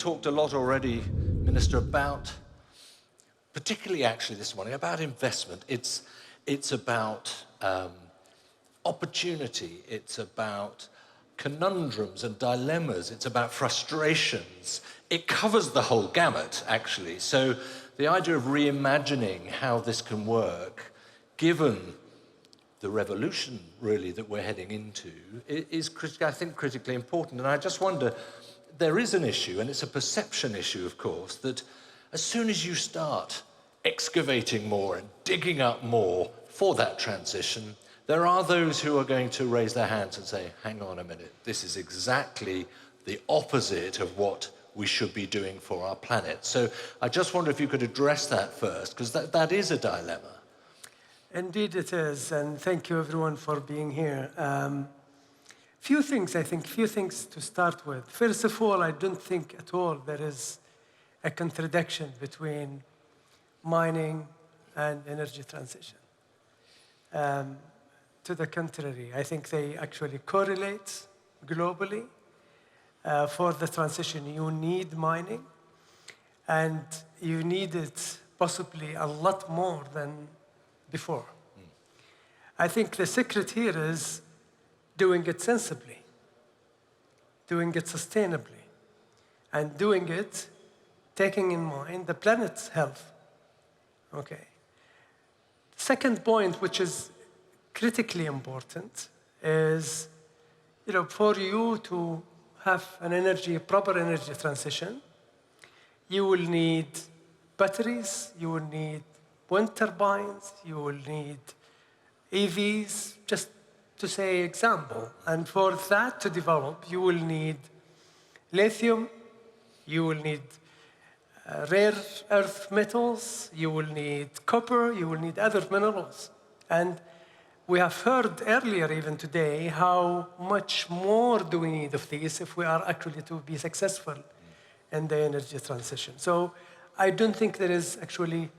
talked a lot already, Minister, about, particularly actually this morning, about investment. It's about opportunity, it's about conundrums and dilemmas, it's about frustrations. It covers the whole gamut, actually. So the idea of reimagining how this can work, given the revolution, really, that we're heading into, is, I think, critically important. And I just wonder, there is an issue, and it's a perception issue, of course, that as soon as you start excavating more and digging up more for that transition, there are those who are going to raise their hands and say, hang on a minute, this is exactly the opposite of what we should be doing for our planet. So I just wonder if you could address that first, because that is a dilemma. Indeed it is, and thank you everyone for being here. Few things to start with. First of all, I don't think at all there is a contradiction between mining and energy transition. To the contrary, I think they actually correlate globally. For the transition, you need mining, and you need it possibly a lot more than before. I think the secret here is doing it sensibly, doing it sustainably, and doing it taking in mind the planet's health. Okay. Second point, which is critically important, is for you to have a proper energy transition, you will need batteries, you will need wind turbines, you will need EVs, just to say example. And for that to develop, you will need lithium, you will need rare earth metals, you will need copper, you will need other minerals. And we have heard earlier, even today, how much more do we need of these if we are actually to be successful in the energy transition. So I don't think there is actually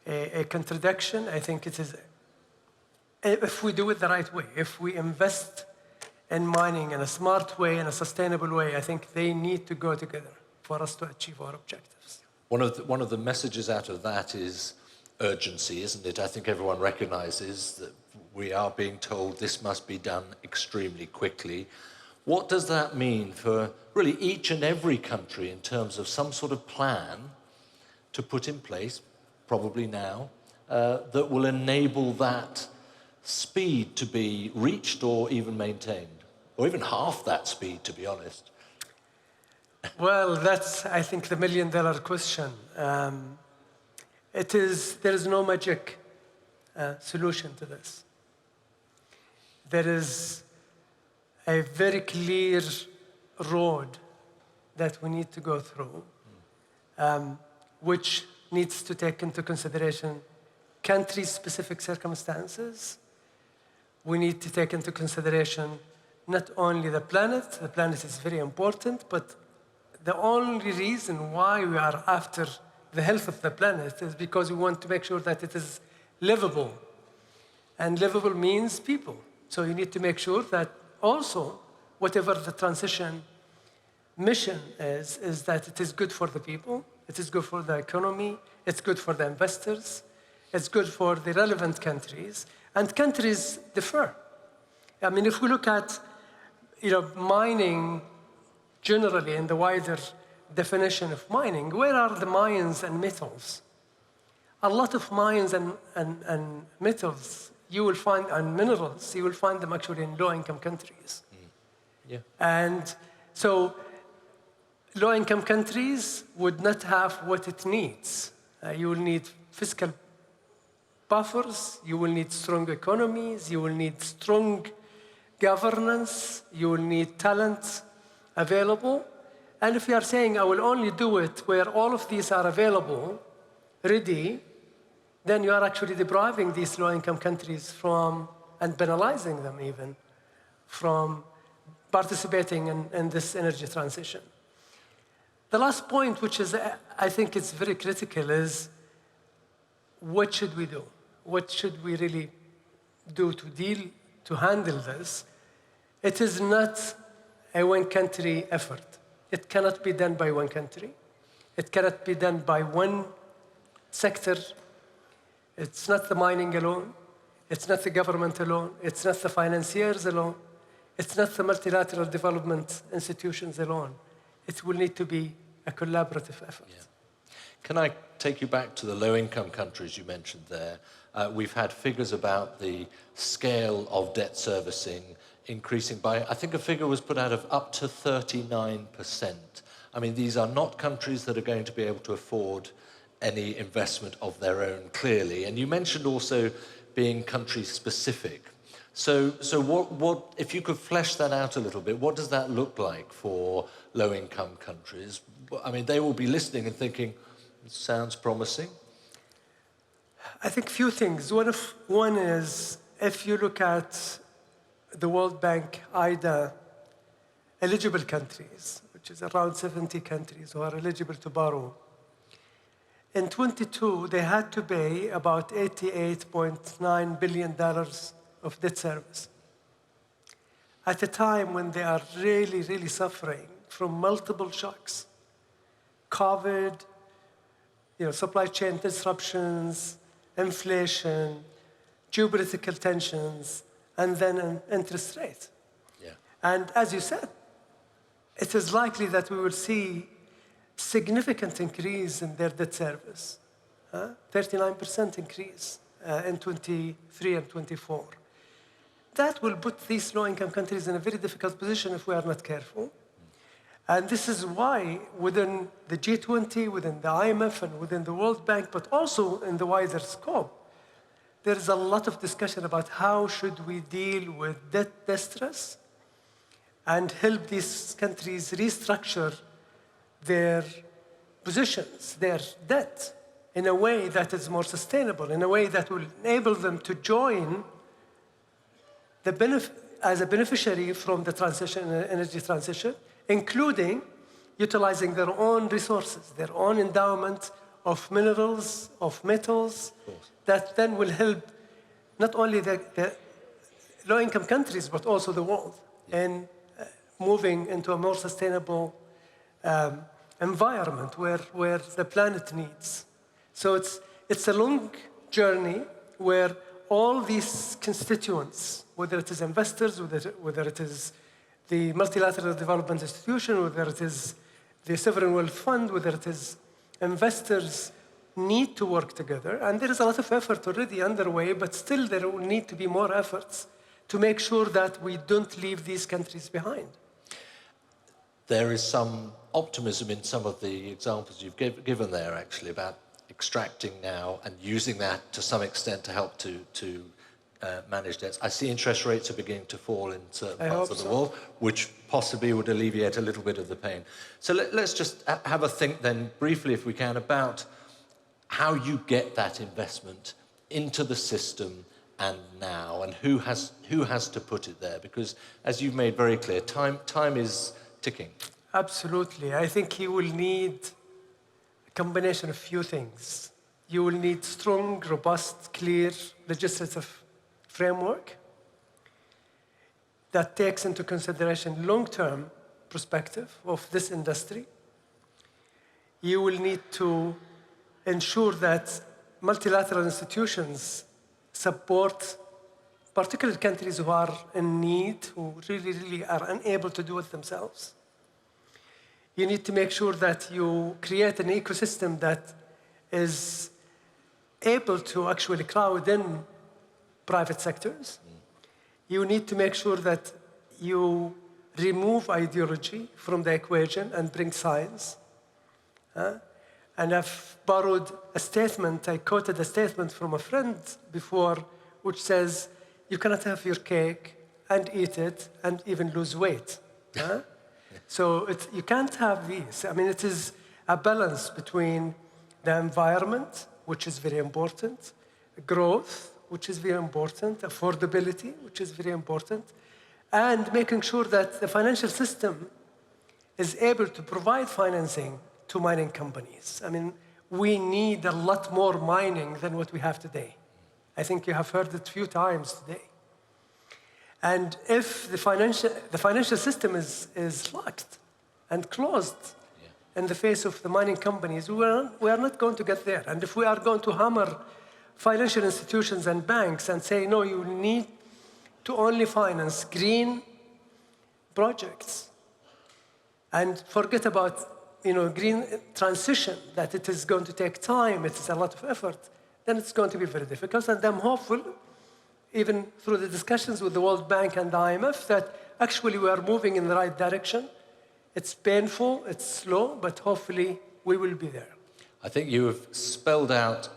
a contradiction. I think it is, if we do it the right way, if we invest in mining in a smart way, in a sustainable way, I think they need to go together for us to achieve our objectives. One of the messages out of that is urgency, isn't it? I think everyone recognizes that we are being told this must be done extremely quickly. What does that mean for really each and every country in terms of some sort of plan to put in place, probably now, that will enable that speed to be reached or even maintained, or even half that speed, to be honest? Well, that's, I think, the million-dollar question. There is no magic solution to this. There is a very clear road that we need to go through, which needs to take into consideration country-specific circumstances. We need to take into consideration not only the planet is very important, but the only reason why we are after the health of the planet is because we want to make sure that it is livable. And livable means people. So you need to make sure that also, whatever the transition mission is that it is good for the people, it is good for the economy, it's good for the investors, it's good for the relevant countries, and countries differ. I mean, if we look at mining generally in the wider definition of mining, where are the mines and metals? A lot of mines and metals you will find, and minerals, you will find them actually in low-income countries. Yeah. And so low-income countries would not have what it needs. You will need fiscal buffers, you will need strong economies, you will need strong governance, you will need talent available. And if you are saying, I will only do it where all of these are available, ready, then you are actually depriving these low-income countries from, and penalizing them even, from participating in this energy transition. The last point, which is, I think it's very critical, is what should we do? What should we really do to handle this? It is not a one-country effort. It cannot be done by one country. It cannot be done by one sector. It's not the mining alone. It's not the government alone. It's not the financiers alone. It's not the multilateral development institutions alone. It will need to be a collaborative effort. Yeah. Can I take you back to the low-income countries you mentioned there? We've had figures about the scale of debt servicing increasing by, I think a figure was put out of up to 39%. I mean, these are not countries that are going to be able to afford any investment of their own, clearly. And you mentioned also being country-specific. So what, if you could flesh that out a little bit, what does that look like for low-income countries? I mean, they will be listening and thinking, it sounds promising. I think few things. One is, if you look at the World Bank IDA eligible countries, which is around 70 countries who are eligible to borrow, in 22, they had to pay about $88.9 billion of debt service. At a time when they are really, really suffering from multiple shocks, COVID, supply chain disruptions, inflation, geopolitical tensions, and then an interest rate. Yeah. And as you said, it is likely that we will see significant increase in their debt service, 39% increase in 23 and 24. That will put these low-income countries in a very difficult position if we are not careful. And this is why within the G20, within the IMF, and within the World Bank, but also in the wider scope, there is a lot of discussion about how should we deal with debt distress and help these countries restructure their positions, their debt, in a way that is more sustainable, in a way that will enable them to join as a beneficiary from the transition, energy transition, including utilizing their own resources, their own endowment of minerals, of metals, that then will help not only the low-income countries, but also the world in moving into a more sustainable environment where the planet needs. So it's a long journey where all these constituents, whether it is investors, whether it is the multilateral development institution, whether it is the sovereign wealth fund, whether it is investors, need to work together. And there is a lot of effort already underway, but still there will need to be more efforts to make sure that we don't leave these countries behind. There is some optimism in some of the examples you've given there, actually, about extracting now and using that to some extent to help to manage debts. I see interest rates are beginning to fall in certain parts of the world, which possibly would alleviate a little bit of the pain. So let's just have a think then, briefly, if we can, about how you get that investment into the system and now, and who has to put it there? Because, as you've made very clear, time is ticking. Absolutely. I think you will need a combination of few things. You will need strong, robust, clear legislative framework that takes into consideration long-term perspective of this industry. You will need to ensure that multilateral institutions support particular countries who are in need, who really are unable to do it themselves. You need to make sure that you create an ecosystem that is able to actually crowd in private sectors. You need to make sure that you remove ideology from the equation and bring science. And I've borrowed a statement, I quoted a statement from a friend before, which says, you cannot have your cake and eat it and even lose weight. So you can't have these. I mean, it is a balance between the environment, which is very important, growth, which is very important, affordability, which is very important, and making sure that the financial system is able to provide financing to mining companies. I mean, we need a lot more mining than what we have today. I think you have heard it a few times today. And if the financial system is locked, and closed in the face of the mining companies. We are not going to get there. And if we are going to hammer financial institutions and banks and say, no, you need to only finance green projects and forget about green transition, that it is going to take time, it is a lot of effort, then it's going to be very difficult. And I'm hopeful, even through the discussions with the World Bank and the IMF, that actually we are moving in the right direction. It's painful, it's slow, but hopefully we will be there. I think you have spelled out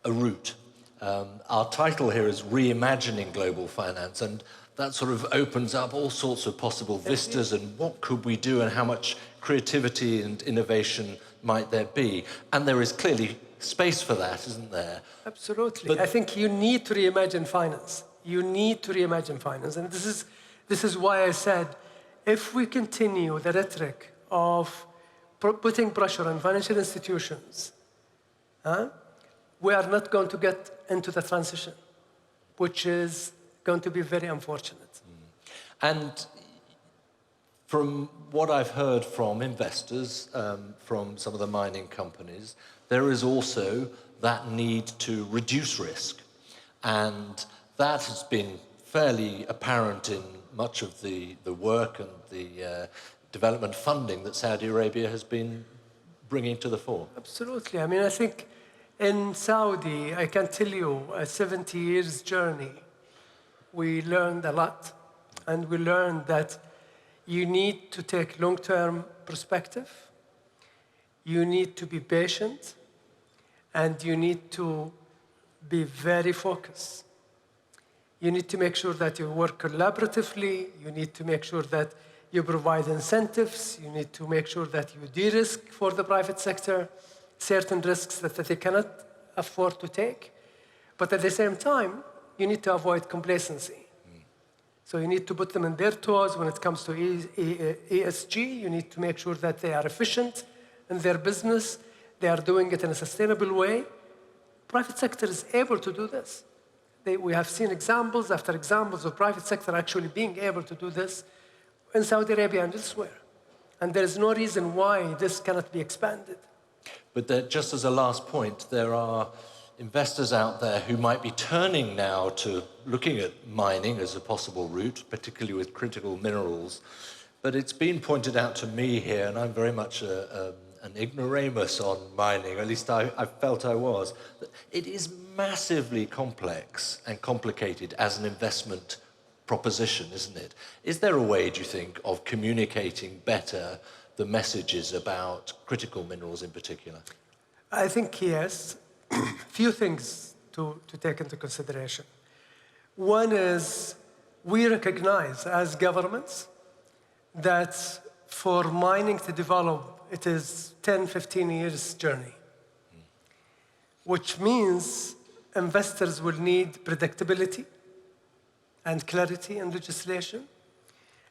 a route. Our title here is Reimagining Global Finance, and that sort of opens up all sorts of possible vistas and what could we do and how much creativity and innovation might there be. And there is clearly space for that, isn't there? Absolutely. But I think you need to reimagine finance. You need to reimagine finance. And this is why I said, if we continue the rhetoric of putting pressure on financial institutions, we are not going to get into the transition, which is going to be very unfortunate. And from what I've heard from investors, from some of the mining companies, there is also that need to reduce risk. And that has been fairly apparent in much of the work and the development funding that Saudi Arabia has been bringing to the fore. Absolutely. I mean, I think in Saudi, I can tell you, a 70 years journey, we learned a lot. And we learned that you need to take long-term perspective, you need to be patient, and you need to be very focused. You need to make sure that you work collaboratively, you need to make sure that you provide incentives, you need to make sure that you de-risk for the private sector certain risks that they cannot afford to take. But at the same time, you need to avoid complacency. So you need to put them in their toes when it comes to ESG. You need to make sure that they are efficient in their business. They are doing it in a sustainable way. Private sector is able to do this. We have seen examples after examples of private sector actually being able to do this in Saudi Arabia and elsewhere. And there is no reason why this cannot be expanded. But just as a last point, there are investors out there who might be turning now to looking at mining as a possible route, particularly with critical minerals. But it's been pointed out to me here, and I'm very much an ignoramus on mining, at least I felt I was, that it is massively complex and complicated as an investment proposition, isn't it? Is there a way, do you think, of communicating better the messages about critical minerals in particular? I think yes. Few things to take into consideration. One is we recognize as governments that for mining to develop, it is 10, 15 years journey, which means investors will need predictability and clarity in legislation.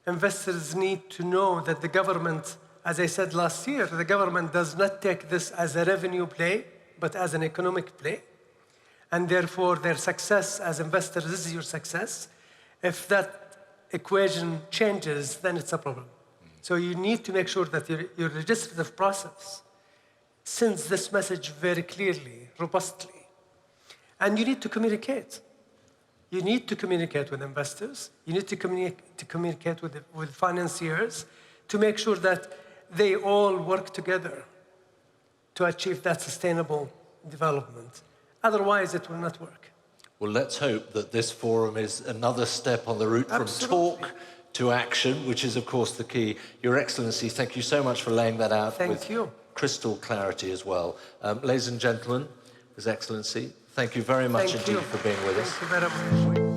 Investors need to know that the government, as I said last year, the government does not take this as a revenue play, but as an economic play. And therefore, their success as investors is your success. If that equation changes, then it's a problem. So you need to make sure that your legislative process sends this message very clearly, robustly. And you need to communicate. You need to communicate with investors. You need to communicate with financiers to make sure that they all work together to achieve that sustainable development. Otherwise, it will not work. Well, let's hope that this forum is another step on the route from talk to action, which is, of course, the key. Your Excellency, thank you so much for laying that out with crystal clarity as well. Ladies and gentlemen, His Excellency, thank you very much indeed for being with us. Thank you very much.